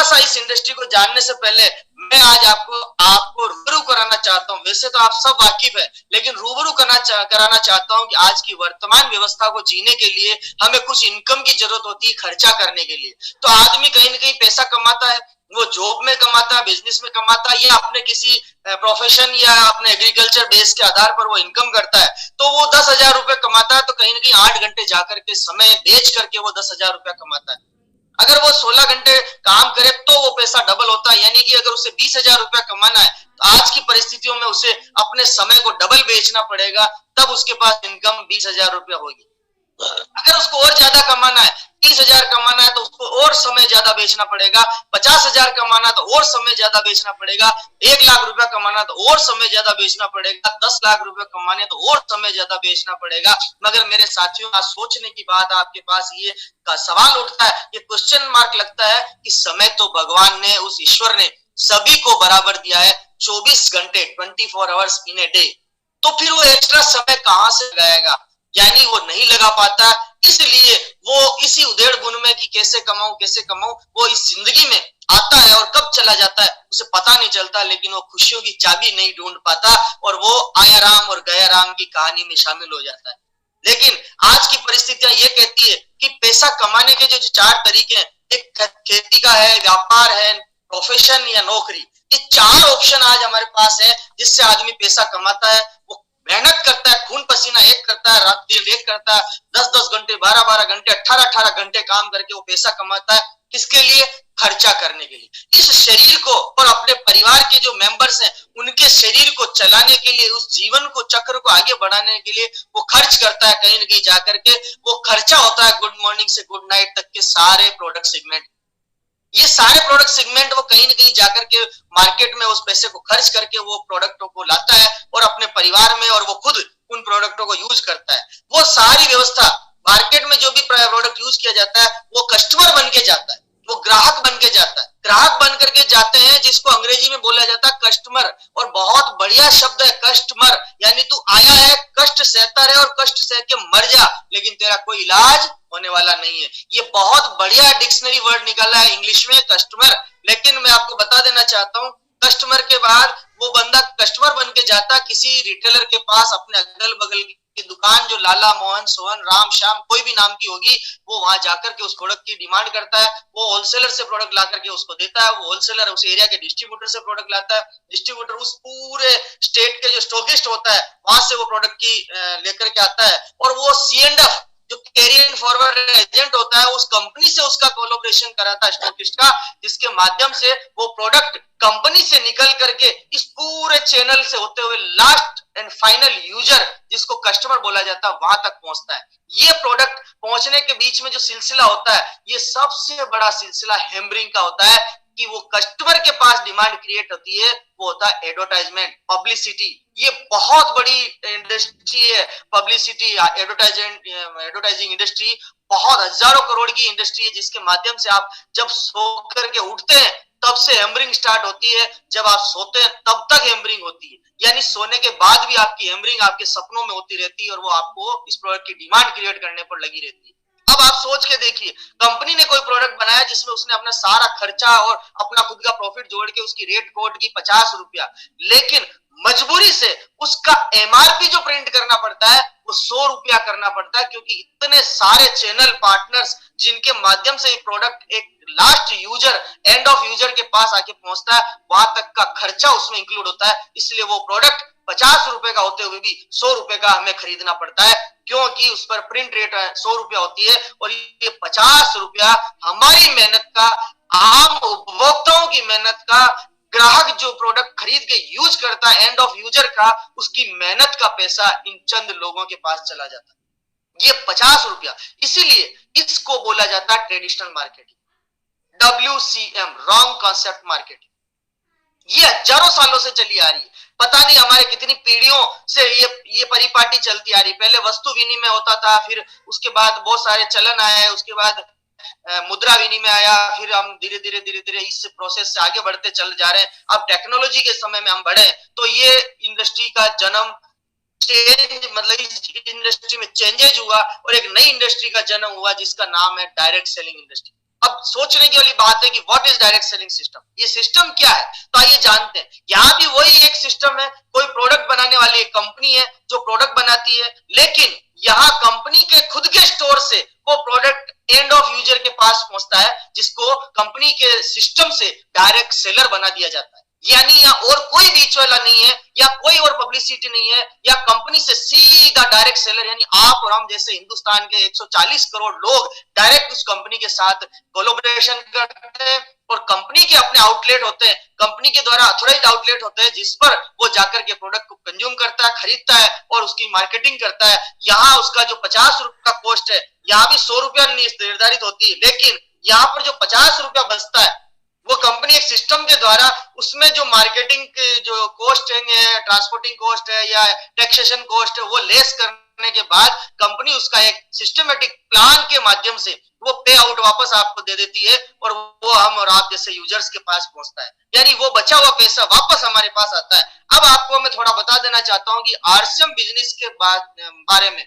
सा इस इंडस्ट्री को जानने से पहले मैं आज आपको रूबरू कराना चाहता हूं। वैसे तो आप सब वाकिफ है, लेकिन रूबरू कराना चाहता हूं कि आज की वर्तमान व्यवस्था को जीने के लिए हमें कुछ इनकम की जरूरत होती है खर्चा करने के लिए। तो आदमी कहीं ना कहीं पैसा कमाता है, वो जॉब में कमाता है, बिजनेस में कमाता है, या अपने किसी प्रोफेशन या अपने एग्रीकल्चर बेस के आधार पर वो इनकम करता है। तो वो 10,000 रुपए कमाता है, तो कहीं ना कहीं 8 घंटे जाकर के समय बेच करके वो 10,000 रुपया कमाता है। अगर वो 16 घंटे काम करे तो वो पैसा डबल होता है। यानी कि अगर उसे 20,000 रुपया कमाना है तो आज की परिस्थितियों में उसे अपने समय को डबल बेचना पड़ेगा, तब उसके पास इनकम 20,000 रुपया होगी। अगर उसको और ज्यादा कमाना है, 30,000 कमाना है, तो उसको और समय ज्यादा बेचना पड़ेगा। 50,000 कमाना तो और समय ज्यादा बेचना पड़ेगा। 1,00,000 रुपया कमाना तो और समय ज्यादा बेचना पड़ेगा। 10 लाख रुपए कमाने तो और समय ज्यादा बेचना पड़ेगा। मगर मेरे साथियों, आज सोचने की बात आपके पास ये का सवाल उठता है, ये क्वेश्चन मार्क लगता है कि समय तो भगवान ने, उस ईश्वर ने सभी को बराबर दिया है, 24 घंटे 24 आवर्स इन ए डे। तो फिर वो एक्स्ट्रा समय कहां से लगाएगा? यानी वो नहीं लगा पाता, इसलिए वो इसी उधेड़ बुन में कि कैसे कमाऊं, वो इस जिंदगी में आता है और कब चला जाता है उसे पता नहीं चलता, लेकिन वो खुशियों की चाबी नहीं ढूंढ पाता और वो आया राम और गया राम की कहानी में शामिल हो जाता है। लेकिन आज की परिस्थितियां ये कहती है कि पैसा कमाने के जो 4 तरीके हैं, एक खेती का है, व्यापार है, प्रोफेशन या नौकरी। ये 4 ऑप्शन आज हमारे पास है जिससे आदमी पैसा कमाता है। वो मेहनत करता है, खून पसीना एक करता है, रात दिन एक करता है, 10-10 घंटे, 12-12 घंटे, 18-18 घंटे काम करके वो पैसा कमाता है। किसके लिए? खर्चा करने के लिए। इस शरीर को और अपने परिवार के जो मेंबर्स हैं उनके शरीर को चलाने के लिए, उस जीवन को, चक्र को आगे बढ़ाने के लिए वो खर्च करता है कहीं ना कहीं जाकर के। वो खर्चा होता है गुड मॉर्निंग से गुड नाइट तक के सारे प्रोडक्ट सेगमेंट। ये सारे प्रोडक्ट सेगमेंट वो कहीं ना कहीं जाकर के मार्केट में उस पैसे को खर्च करके वो प्रोडक्टों को लाता है और अपने परिवार में, और वो खुद उन प्रोडक्टों को यूज करता है। वो सारी व्यवस्था, मार्केट में जो भी प्रोडक्ट यूज किया जाता है वो कस्टमर बन के जाता है, वो ग्राहक बन के जाता है। ग्राहक बन करके जाते हैं, जिसको अंग्रेजी में बोला जाता है कस्टमर। और बहुत बढ़िया शब्द है कस्टमर, यानी तू आया है, कष्ट सहता रहे और कष्ट सह के मर जा, लेकिन तेरा कोई इलाज होने वाला नहीं है। ये बहुत बढ़िया डिक्शनरी वर्ड निकाला है इंग्लिश में, कस्टमर। लेकिन मैं आपको बता देना चाहता हूं, कस्टमर के बाद वो बंदा कस्टमर बन के जाता किसी रिटेलर के पास, अपने अगल बगल की दुकान जो लाला, मोहन, सोहन, राम, श्याम कोई भी नाम की होगी, वो वहां जाकर के उस प्रोडक्ट की डिमांड करता है। वो होलसेलर से प्रोडक्ट ला करके उसको देता है। वो होलसेलर उस एरिया के डिस्ट्रीब्यूटर से प्रोडक्ट लाता है। डिस्ट्रीब्यूटर उस पूरे स्टेट के जो स्टॉकिस्ट होता है वहां से वो प्रोडक्ट की लेकर के आता है। और वो C&F जो कैरी एंड फॉरवर्ड एजेंट होता है, उस कंपनी से उसका कोलैबोरेशन कराता है स्टॉकिस्ट का, जिसके माध्यम से वो प्रोडक्ट कंपनी से निकल करके इस पूरे चैनल से होते हुए लास्ट एंड फाइनल यूजर, जिसको कस्टमर बोला जाता है, वहां तक पहुंचता है। ये प्रोडक्ट पहुंचने के बीच में जो सिलसिला होता है, ये सबसे बड़ा सिलसिला हेम्बरिंग का होता है कि वो कस्टमर के पास डिमांड क्रिएट होती है, वो होता है एडवर्टाइजमेंट, पब्लिसिटी। ये बहुत बड़ी इंडस्ट्री है पब्लिसिटी, एडवर्टाइजिंग इंडस्ट्री। बहुत हजारों करोड़ की इंडस्ट्री है, जिसके माध्यम से आप जब सो करके उठते हैं तब से हेम्बरिंग स्टार्ट होती है, जब आप सोते हैं तब तक हेम्बरिंग होती है। यानी सोने के बाद भी आपकी हेम्बरिंग आपके सपनों में होती रहती है और वो आपको इस प्रोडक्ट की डिमांड क्रिएट करने पर लगी रहती है। अब आप सोच के देखिए, कंपनी ने कोई प्रोडक्ट बनाया जिसमें उसने अपना सारा खर्चा और अपना खुद का प्रॉफिट जोड़ के उसकी रेट कोट की 50 रुपया, लेकिन मजबूरी से उसका MRP जो प्रिंट करना पड़ता है वो 100 रुपया करना पड़ता है, क्योंकि इतने सारे चैनल पार्टनर्स जिनके माध्यम से ये प्रोडक्ट एक last user, end of user के पास आके पहुंचता है, वहां तक का खर्चा उसमें इंक्लूड होता है। इसलिए वो प्रोडक्ट 50 रुपए का होते हुए भी 100 रुपए का हमें खरीदना पड़ता है, क्योंकि उस पर प्रिंट रेट 100 रुपया होती है। और ये 50 रुपया हमारी मेहनत का, आम उपभोक्ताओं की मेहनत का, ग्राहक जो प्रोडक्ट खरीद के यूज करता है, एंड ऑफ यूजर का, उसकी मेहनत का पैसा इन चंद लोगों के पास चला जाता है, ये 50 रुपया। इसीलिए इसको बोला जाता है traditional marketing, WCM, wrong concept marketing. ये हजारों सालों से चली आ रही है, पता नहीं हमारे कितनी पीढ़ियों से ये परिपाटी चलती आ रही। पहले वस्तु विनिमय होता था, फिर उसके बाद बहुत सारे चलन आए, उसके बाद मुद्रा विनिमय आया, फिर हम धीरे धीरे इस प्रोसेस से आगे बढ़ते चल जा रहे हैं। अब टेक्नोलॉजी के समय में हम बढ़े, तो ये इंडस्ट्री का जन्म, चेंज, मतलब इस इंडस्ट्री में चेंजेज हुआ और एक नई इंडस्ट्री का जन्म हुआ जिसका नाम है डायरेक्ट सेलिंग इंडस्ट्री। अब सोचने की वाली बात है कि what is direct selling system, ये सिस्टम क्या है, तो आइए जानते हैं। यहाँ भी वही एक सिस्टम है, कोई प्रोडक्ट बनाने वाली एक कंपनी है जो प्रोडक्ट बनाती है, लेकिन यहाँ कंपनी के खुद के स्टोर से वो प्रोडक्ट एंड ऑफ यूजर के पास पहुंचता है, जिसको कंपनी के सिस्टम से डायरेक्ट सेलर बना दिया जाता है। यानी यहाँ और कोई बीच वाला नहीं है, या कोई और पब्लिसिटी नहीं है, या कंपनी से सीधा डायरेक्ट सेलर, यानी आप और हम जैसे हिंदुस्तान के 140 करोड़ लोग डायरेक्ट उस कंपनी के साथ कोलैबोरेशन करते हैं, और कंपनी के अपने आउटलेट होते हैं, कंपनी के द्वारा ऑथोराइज्ड आउटलेट होते हैं, जिस पर वो जाकर के प्रोडक्ट को कंज्यूम करता है, खरीदता है और उसकी मार्केटिंग करता है। यहाँ उसका जो 50 रुपए का कॉस्ट है, यहाँ भी 100 रुपया निर्धारित होती है, लेकिन यहाँ पर जो 50 रुपया बचता है वो कंपनी एक सिस्टम के द्वारा उसमें जो मार्केटिंग के जो कॉस्ट है, ट्रांसपोर्टिंग कॉस्ट है या टैक्सेशन कॉस्ट है, वो लेस करने के बाद कंपनी उसका एक सिस्टमेटिक प्लान के माध्यम से वो पे आउट वापस आपको दे देती है, और वो हम और आप जैसे यूजर्स के पास पहुंचता है, यानी वो बचा हुआ पैसा वापस हमारे पास आता है। अब आपको मैं थोड़ा बता देना चाहता हूं कि आरसीएम बिजनेस के बारे में,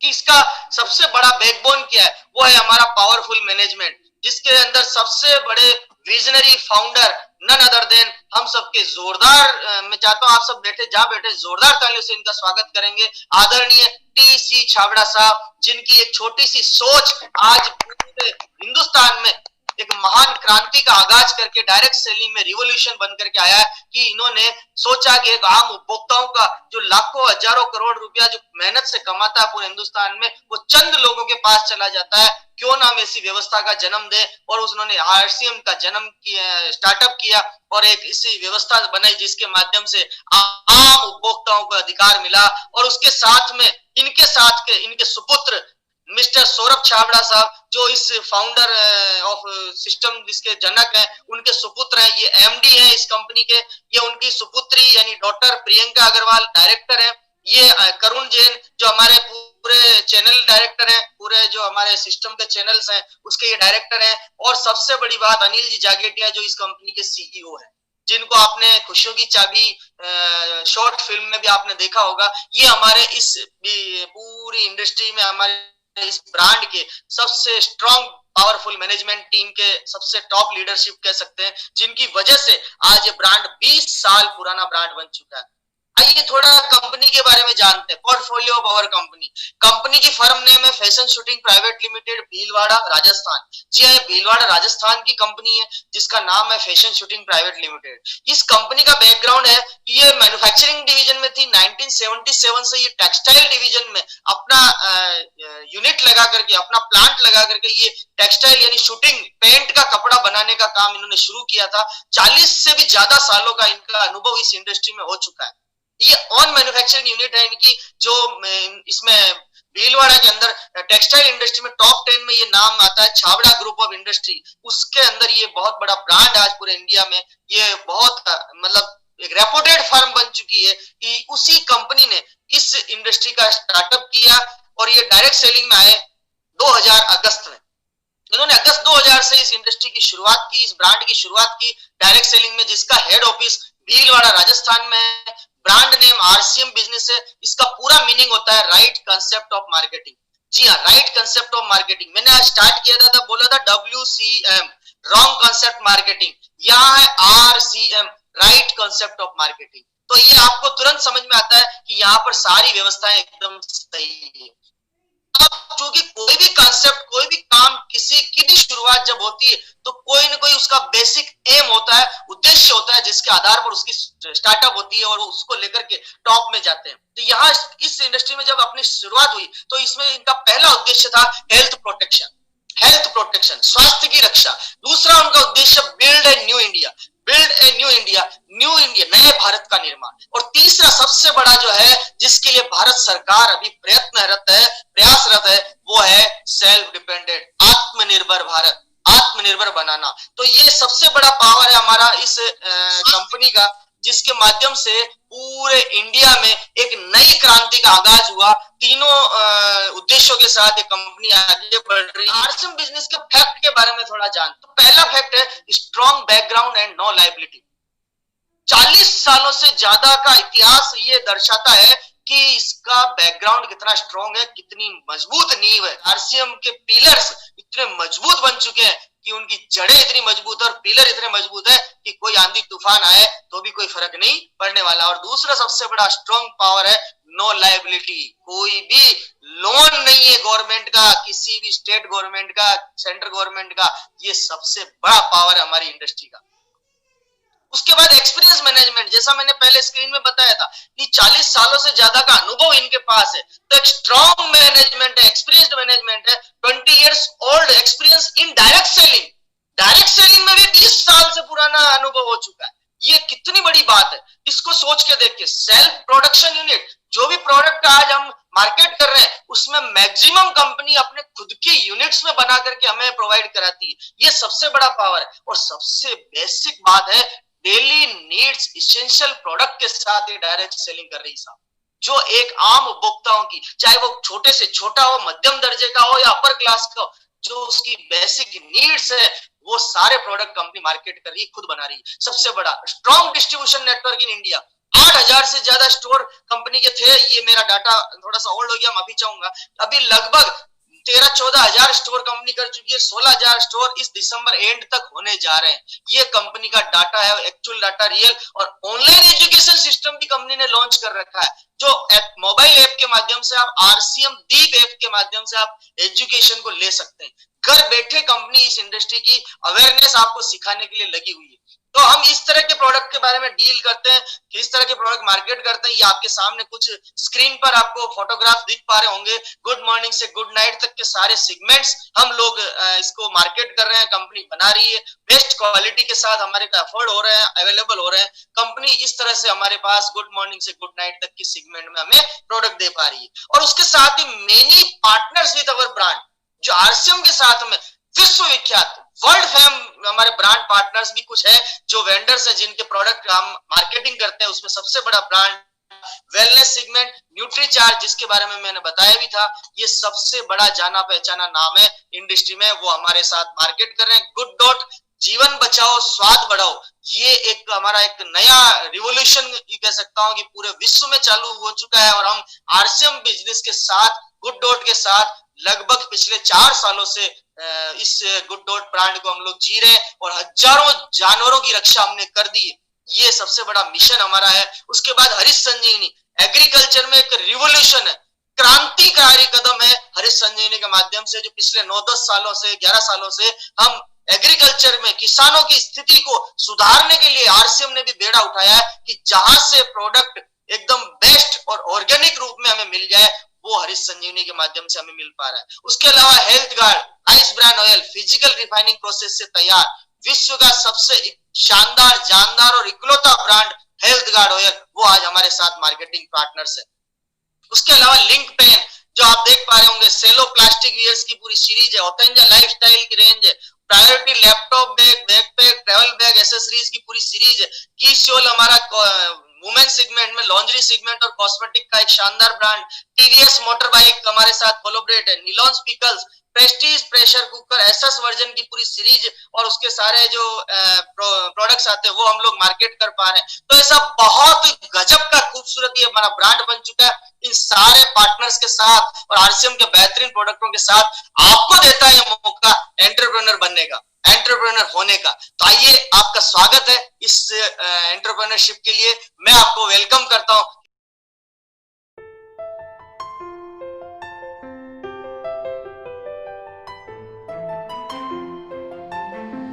कि इसका सबसे बड़ा बैकबोन क्या है, वो है हमारा पावरफुल मैनेजमेंट, जिसके अंदर सबसे बड़े visionary founder none other than हम सबके जोरदार, मैं चाहता हूं आप सब जहां बैठे जोरदार तालियों से इनका स्वागत करेंगे, आदरणीय टी.सी. छाबड़ा साहब, जिनकी एक छोटी सी सोच आज पूरे हिंदुस्तान में एक महान क्रांति का आगाज करके डायरेक्ट सेलिंग में रिवॉल्यूशन बन करके आया है, कि इन्होंने सोचा कि एक आम उपभोक्ताओं का जो लाखों हजारों करोड़ रुपया जो मेहनत से कमाता है पूरे हिंदुस्तान में, वो चंद लोगों के पास चला जाता है, क्यों ना हम ऐसी व्यवस्था का जन्म दे, और उन्होंने आरसीएम का जन्म किया, स्टार्टअप किया और एक ऐसी व्यवस्था बनाई जिसके माध्यम से आम उपभोक्ताओं को अधिकार मिला। और उसके साथ में इनके सुपुत्र मिस्टर सौरभ छाबड़ा साहब, जो इस फाउंडर ऑफ सिस्टम जिसके जनक हैं, उनके सुपुत्र हैं, ये एमडी हैं इस कंपनी के, ये उनकी सुपुत्री यानी डॉक्टर प्रियंका अग्रवाल डायरेक्टर है, ये करुण जैन जो हमारे पूरे चैनल डायरेक्टर हैं, पूरे जो हमारे सिस्टम के चैनल्स हैं उसके ये डायरेक्टर हैं, और सबसे बड़ी बात अनिल जी जागेटिया जो इस कंपनी के सीईओ हैं, जिनको आपने खुशियों की चाबी शॉर्ट फिल्म में भी आपने देखा होगा। ये हमारे इस पूरी इंडस्ट्री में हमारे इस ब्रांड के सबसे स्ट्रॉन्ग पावरफुल मैनेजमेंट टीम के सबसे टॉप लीडरशिप कह सकते हैं, जिनकी वजह से आज ये ब्रांड 20 साल पुराना ब्रांड बन चुका है। आइए थोड़ा कंपनी के बारे में जानते हैं। पोर्टफोलियो ऑफ आवर कंपनी की फर्म नेम है fashion shooting private limited, Bhilwara Rajasthan. जी हाँ, भीलवाड़ा राजस्थान की कंपनी है जिसका नाम है फैशन शूटिंग प्राइवेट लिमिटेड। इस कंपनी का बैकग्राउंड है कि ये मैन्युफैक्चरिंग डिवीजन में थी, 1977 से ये टेक्सटाइल डिवीजन में अपना यूनिट लगा करके, अपना प्लांट लगा करके ये टेक्सटाइल यानी शूटिंग पेंट का कपड़ा बनाने का काम इन्होंने शुरू किया था। 40 से भी ज्यादा सालों का इनका अनुभव इस इंडस्ट्री में हो चुका है। ये ऑन मैन्युफैक्चरिंग यूनिट है इनकी, जो इसमें भीलवाड़ा के अंदर टेक्सटाइल इंडस्ट्री में टॉप 10 में ये नाम आता है, छाबड़ा ग्रुप ऑफ इंडस्ट्री। उसके अंदर ये बहुत बड़ा ब्रांड आज पूरे इंडिया में, ये बहुत मतलब एक रेपुटेड फर्म बन चुकी है कि उसी कंपनी ने इस इंडस्ट्री का स्टार्टअप किया, और ये डायरेक्ट सेलिंग में आए 2000 अगस्त में। इन्होंने अगस्त 2000 से इस इंडस्ट्री की शुरुआत की, इस ब्रांड की शुरुआत की डायरेक्ट सेलिंग में, जिसका हेड ऑफिस भीलवाड़ा राजस्थान में है। ब्रांड नेम आरसीएम बिजनेस है। इसका पूरा मीनिंग होता है राइट कंसेप्ट ऑफ मार्केटिंग। जी हाँ, राइट कंसेप्ट ऑफ मार्केटिंग। मैंने आज स्टार्ट किया था बोला था WCM रॉन्ग कंसेप्ट मार्केटिंग, यहाँ है RCM right concept of marketing. तो ये आपको तुरंत समझ में आता है कि यहाँ पर सारी व्यवस्थाएं एकदम सही है। क्योंकि कोई भी कंसेप्ट, कोई भी काम, किसी की भी शुरुआत जब होती है तो कोई ना कोई उसका बेसिक एम होता है, उद्देश्य होता है, जिसके आधार पर उसकी स्टार्टअप होती है और उसको लेकर के टॉप में जाते हैं। तो यहाँ इस इंडस्ट्री में जब अपनी शुरुआत हुई तो इसमें इनका पहला उद्देश्य था हेल्थ प्रोटेक्शन, स्वास्थ्य की रक्षा। दूसरा उनका उद्देश्य बिल्ड ए न्यू इंडिया, नए भारत का निर्माण। और तीसरा सबसे बड़ा जो है, जिसके लिए भारत सरकार अभी प्रयासरत है, वो है सेल्फ डिपेंडेंट, आत्मनिर्भर भारत, आत्मनिर्भर बनाना। तो ये सबसे बड़ा पावर है हमारा इस कंपनी का, जिसके माध्यम से पूरे इंडिया में एक नई क्रांति का आगाज हुआ। तीनों उद्देश्यों के साथ एक कंपनी आगे बढ़ रही है। आरसीएम बिजनेस के फैक्ट के बारे में थोड़ा जानते। तो पहला फैक्ट है strong background and no liability. 40 सालों से ज्यादा का इतिहास ये दर्शाता है कि इसका बैकग्राउंड कितना स्ट्रॉन्ग है, कितनी मजबूत नींव है। आरसीएम के पिलर्स इतने मजबूत बन चुके हैं कि उनकी जड़ें इतनी मजबूत है और पिलर इतने मजबूत है कि कोई आंधी तूफान आए तो भी कोई फर्क नहीं पड़ने वाला। और दूसरा सबसे बड़ा स्ट्रॉन्ग पावर है नो लायबिलिटी। कोई भी लोन नहीं है गवर्नमेंट का, किसी भी स्टेट गवर्नमेंट का, सेंट्रल गवर्नमेंट का। ये सबसे बड़ा पावर है हमारी इंडस्ट्री का। उसके बाद एक्सपीरियंस मैनेजमेंट, जैसा मैंने पहले स्क्रीन में बताया था कि 40 सालों से ज्यादा का अनुभव इनके पास है। तो एक स्ट्रॉन्ग मैनेजमेंट है, एक्सपीरियंस्ड मैनेजमेंट है। 20 years old experience in direct selling. Direct selling में भी 20 साल से पुराना अनुभव हो चुका है। ये कितनी बड़ी बात है, इसको सोच के देखिए। सेल्फ प्रोडक्शन यूनिट, जो भी प्रोडक्ट आज हम मार्केट कर रहे हैं उसमें मैक्सिमम कंपनी अपने खुद के यूनिट्स में बना करके हमें प्रोवाइड कराती है। ये सबसे बड़ा पावर है। और सबसे बेसिक बात है, डेली नीड्स इसेंशियल प्रोडक्ट के साथ ये डायरेक्ट सेलिंग कर रही साहब। जो एक आम उपभोक्ताओं की, चाहे वो छोटे से छोटा हो, मध्यम दर्जे का हो या अपर क्लास का हो, जो उसकी बेसिक नीड्स है वो सारे प्रोडक्ट कंपनी मार्केट कर रही है, खुद बना रही है। सबसे बड़ा strong distribution network in India. 8,000 से ज्यादा स्टोर कंपनी के थे। ये मेरा डाटा थोड़ा सा ओल्ड हो गया, माफी चाहूंगा। अभी लगभग 13-14 हजार स्टोर कंपनी कर चुकी है। 16,000 स्टोर इस दिसंबर एंड तक होने जा रहे हैं। ये कंपनी का डाटा है, एक्चुअल डाटा, रियल। और ऑनलाइन एजुकेशन सिस्टम भी कंपनी ने लॉन्च कर रखा है, जो मोबाइल ऐप के माध्यम से आप आरसीएम दीप ऐप के माध्यम से आप एजुकेशन को ले सकते हैं। घर बैठे कंपनी इस इंडस्ट्री की अवेयरनेस आपको सिखाने के लिए लगी हुई है। तो हम इस तरह के प्रोडक्ट के बारे में डील करते हैं, किस तरह के प्रोडक्ट मार्केट करते हैं। ये आपके सामने कुछ स्क्रीन पर आपको फोटोग्राफ दिख पा रहे होंगे। गुड मॉर्निंग से गुड नाइट तक के सारे सेगमेंट्स हम लोग इसको मार्केट कर रहे हैं। कंपनी बना रही है, बेस्ट क्वालिटी के साथ हमारे को अफोर्ड हो रहे हैं, अवेलेबल हो रहे हैं। कंपनी इस तरह से हमारे पास गुड मॉर्निंग से गुड नाइट तक के सेगमेंट में हमें प्रोडक्ट दे पा रही है। और उसके साथ ही many partners with our brand, जो आरसीएम के साथ में विश्वविख्यात वर्ल्ड फेम हमारे ब्रांड पार्टनर्स भी कुछ है, जो वेंडर्स हैं जिनके प्रोडक्ट हम मार्केटिंग करते हैं। उसमें सबसे बड़ा ब्रांड वेलनेस सेगमेंट, न्यूट्रीचार्ज, जिसके बारे में मैंने बताया भी था। ये सबसे बड़ा जाना पहचाना नाम है इंडस्ट्री में, वो हमारे साथ मार्केट कर रहे हैं। गुड डॉट, जीवन बचाओ स्वाद बढ़ाओ, ये एक हमारा एक नया रिवोल्यूशन कह सकता हूं कि पूरे विश्व में चालू हो चुका है। और हम आरसीएम बिजनेस के साथ, गुड डॉट के साथ लगभग पिछले 4 सालों से इस गुड डॉट ब्रांड को हम लोग जी रहे हैं और हजारों जानवरों की रक्षा हमने कर दी है। ये सबसे बड़ा मिशन हमारा है। उसके बाद हरीश संजीवनी, एग्रीकल्चर में एक रिवोल्यूशन है, क्रांतिकारी कदम है हरीश संजीवनी के माध्यम से, जो पिछले 9-10 सालों से, 11 सालों से हम एग्रीकल्चर में किसानों की स्थिति को सुधारने के लिए आरसीएम ने भी बेड़ा उठाया है कि जहां से प्रोडक्ट एकदम बेस्ट और ऑर्गेनिक रूप में हमें मिल जाए, वो हरीश संजीवनी के माध्यम से हमें मिल पा रहा है। उसके अलावा health guard, ice brand oil, physical refining process से तैयार विश्व का सबसे शानदार, जानदार और इकलौता ब्रांड हेल्थ गार्ड ऑयल, वो आज हमारे साथ मार्केटिंग पार्टनर्स है। उसके अलावा लिंक पेन, जो आप देख पा रहे होंगे, सेलो प्लास्टिक वियर्स की पूरी सीरीज है, ऑथेंजा लाइफस्टाइल की रेंज है, priority laptop bag, backpack, travel bag, accessories की पूरी सीरीज है। की शोल हमारा वुमेन सेगमेंट में, लॉन्जरी सेगमेंट और कॉस्मेटिक का एक शानदार ब्रांड, टीवीएस मोटर बाइक हमारे साथ कोलैबोरेट है, Nilons pickles, Prestige pressure cooker, SS version की पूरी सीरीज और उसके सारे जो प्रोडक्ट्स आते हैं वो हम लोग मार्केट कर पा रहे हैं। तो ऐसा बहुत गजब का खूबसूरत ये हमारा ब्रांड बन चुका है। इन सारे पार्टनर्स के साथ और आरसीएम के बेहतरीन प्रोडक्टों के साथ आपको देता है मौका एंटरप्रेन्योर बनने का, एंटरप्रेन्योर होने का। तो आइए, आपका स्वागत है इस एंटरप्रेन्योरशिप के लिए। मैं आपको वेलकम करता हूं।